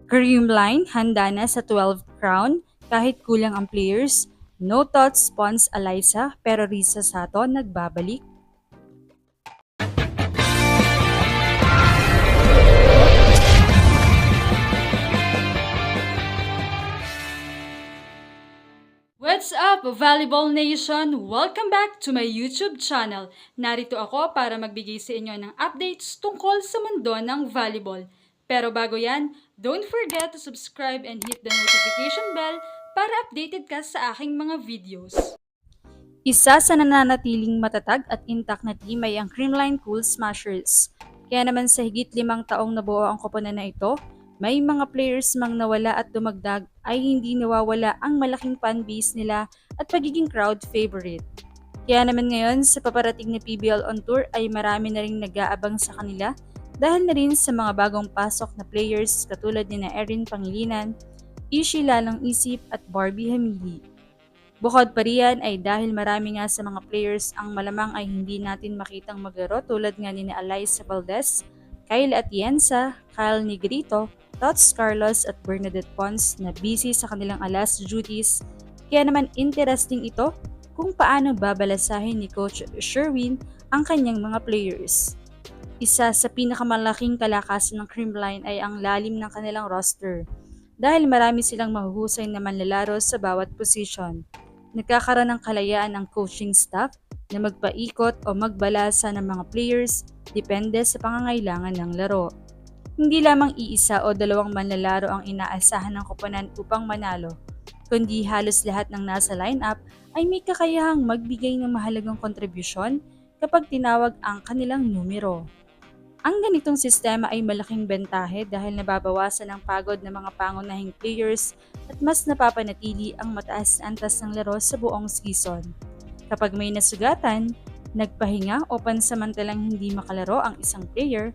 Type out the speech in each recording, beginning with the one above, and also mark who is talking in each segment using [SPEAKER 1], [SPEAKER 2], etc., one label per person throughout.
[SPEAKER 1] Creamline handa na sa 12th crown kahit kulang ang players. No thoughts spawns Alyssa pero Risa Sato nagbabalik. What's up, Volleyball Nation? Welcome back to my YouTube channel. Narito ako para magbigay sa inyo ng updates tungkol sa mundo ng volleyball. Pero bago yan, don't forget to subscribe and hit the notification bell para updated ka sa aking mga videos. Isa sa nananatiling matatag at intact na team ay ang Creamline Cool Smashers. Kaya naman sa higit 5 taong nabuo ang koponan na ito, may mga players mang nawala at dumagdag ay hindi nawawala ang malaking fanbase nila at pagiging crowd favorite. Kaya naman ngayon sa paparating na PBL on Tour ay marami na rin nag-aabang sa kanila dahil na rin sa mga bagong pasok na players katulad ni na Erin Pangilinan, Ishi Lalang Isip at Barbie Hamili. Bukod pa riyan ay dahil marami nga sa mga players ang malamang ay hindi natin makitang maglaro tulad nga ni Alyssa Valdez, Kyle Atienza, Kyle Negrito, Tots Carlos at Bernadette Pons na busy sa kanilang alas duties. Kaya naman interesting ito kung paano babalasahin ni Coach Sherwin ang kanyang mga players. Isa sa pinakamalaking kalakasan ng Creamline ay ang lalim ng kanilang roster dahil marami silang mahuhusay na manlalaro sa bawat posisyon. Nagkakaroon ng kalayaan ang coaching staff na magpaikot o magbalasa ng mga players depende sa pangangailangan ng laro. Hindi lamang iisa o dalawang manlalaro ang inaasahan ng koponan upang manalo, kundi halos lahat ng nasa lineup ay may kakayahang magbigay ng mahalagang kontribusyon kapag tinawag ang kanilang numero. Ang ganitong sistema ay malaking bentahe dahil nababawasan ang pagod ng mga pangunahing players at mas napapanatili ang mataas na antas ng laro sa buong season. Kapag may nasugatan, nagpahinga o pansamantalang hindi makalaro ang isang player,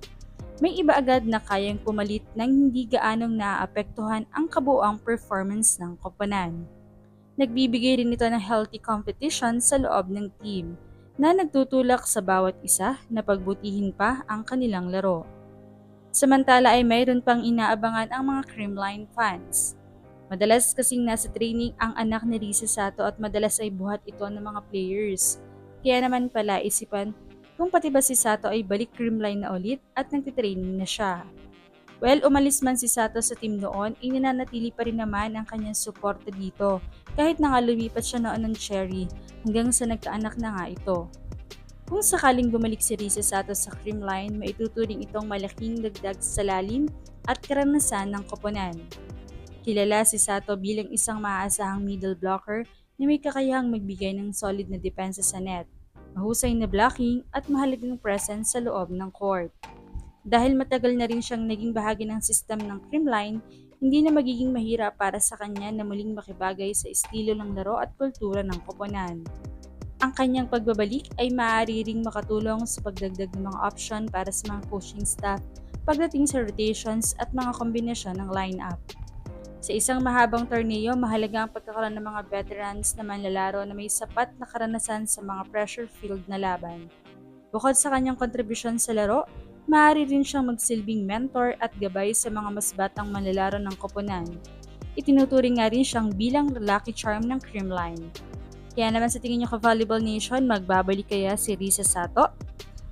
[SPEAKER 1] may iba agad na kayang pumalit nang hindi gaanong naaapektuhan ang kabuuang performance ng koponan. Nagbibigay rin ito ng healthy competition sa loob ng team na nagtutulak sa bawat isa na pagbutihin pa ang kanilang laro. Samantala ay mayroon pang inaabangan ang mga Creamline fans. Madalas kasing nasa training ang anak ni Risa Sato at madalas ay buhat ito ng mga players. Kaya naman pala isipan kung pati ba si Sato ay balik Creamline na ulit at nagtitraining na siya. Well, umalis man si Sato sa team noon, inananatili pa rin naman ang kanyang suporta dito kahit na nga lumipat siya noon ng Cherry hanggang sa nagkaanak na nga ito. Kung sakaling bumalik si Risa Sato sa Creamline, maituturing itong malaking dagdag sa lalim at karanasan ng koponan. Kilala si Sato bilang isang maaasahang middle blocker na may kakayahang magbigay ng solid na depensa sa net, mahusay na blocking at mahalagang presence sa loob ng court. Dahil matagal na rin siyang naging bahagi ng sistem ng Creamline, hindi na magiging mahirap para sa kanya na muling makibagay sa estilo ng laro at kultura ng koponan. Ang kanyang pagbabalik ay maaari ring makatulong sa pagdagdag ng mga option para sa mga coaching staff pagdating sa rotations at mga kombinasyon ng lineup. Sa isang mahabang torneo, mahalaga ang pagkakaroon ng mga veterans na manlalaro na may sapat na karanasan sa mga pressure-filled na laban. Bukod sa kanyang kontribusyon sa laro, maaari rin siyang magsilbing mentor at gabay sa mga mas batang manlalaro ng koponan. Itinuturing nga rin siyang bilang lucky charm ng Creamline. Kaya naman sa tingin niyo ka-Volleyball Nation, magbabalik kaya si Risa Sato?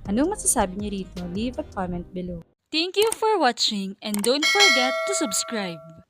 [SPEAKER 1] Anong masasabi niyo rito? Leave a comment below. Thank you for watching and don't forget to subscribe.